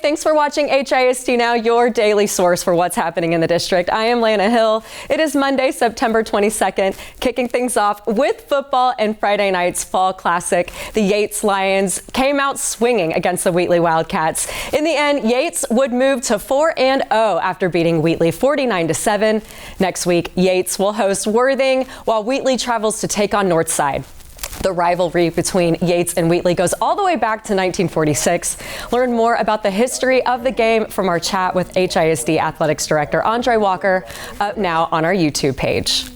Thanks for watching HISD Now, your daily source for what's happening in the district. I am Lana Hill. It is Monday, September 22nd, kicking things off with football and Friday night's fall classic. The Yates Lions came out swinging against the Wheatley Wildcats. In the end, Yates would move to 4-0 after beating Wheatley 49-7. Next week, Yates will host Worthing while Wheatley travels to take on Northside. The rivalry between Yates and Wheatley goes all the way back to 1946. Learn more about the history of the game from our chat with HISD Athletics Director Andre Walker up now on our YouTube page.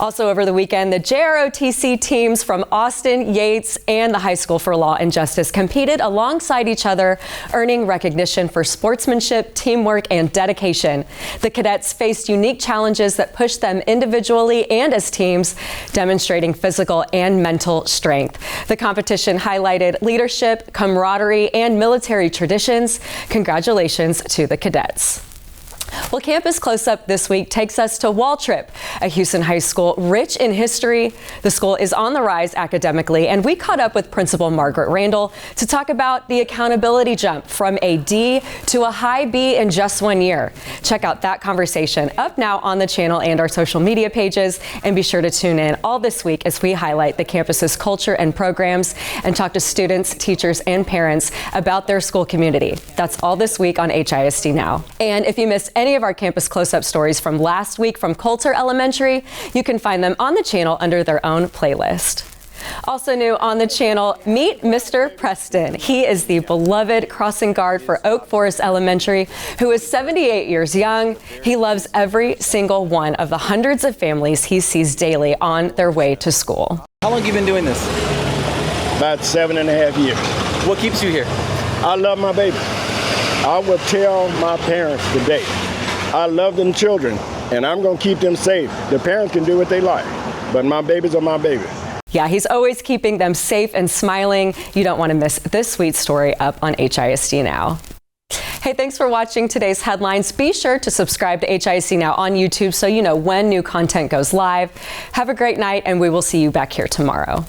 Also over the weekend, the JROTC teams from Austin, Yates, and the High School for Law and Justice competed alongside each other, earning recognition for sportsmanship, teamwork, and dedication. The cadets faced unique challenges that pushed them individually and as teams, demonstrating physical and mental strength. The competition highlighted leadership, camaraderie, and military traditions. Congratulations to the cadets. Well, Campus Close-Up this week takes us to Waltrip, a Houston high school rich in history. The school is on the rise academically, and we caught up with Principal Margaret Randall to talk about the accountability jump from a D to a high B in just 1 year. Check out that conversation up now on the channel and our social media pages, and be sure to tune in all this week as we highlight the campus's culture and programs and talk to students, teachers, and parents about their school community. That's all this week on HISD Now. And if you missed any of our Campus Close-Up stories from last week from Coulter Elementary, you can find them on the channel under their own playlist. Also new on the channel, meet Mr. Preston. He is the beloved crossing guard for Oak Forest Elementary, who is 78 years young. He loves every single one of the hundreds of families he sees daily on their way to school. How long have you been doing this? About 7.5 years. What keeps you here? I love my baby. I will tell my parents today, I love them children, and I'm going to keep them safe. The parents can do what they like, but my babies are my babies. Yeah, he's always keeping them safe and smiling. You don't want to miss this sweet story up on HISD Now. Hey, thanks for watching today's headlines. Be sure to subscribe to HISD Now on YouTube so you know when new content goes live. Have a great night, and we will see you back here tomorrow.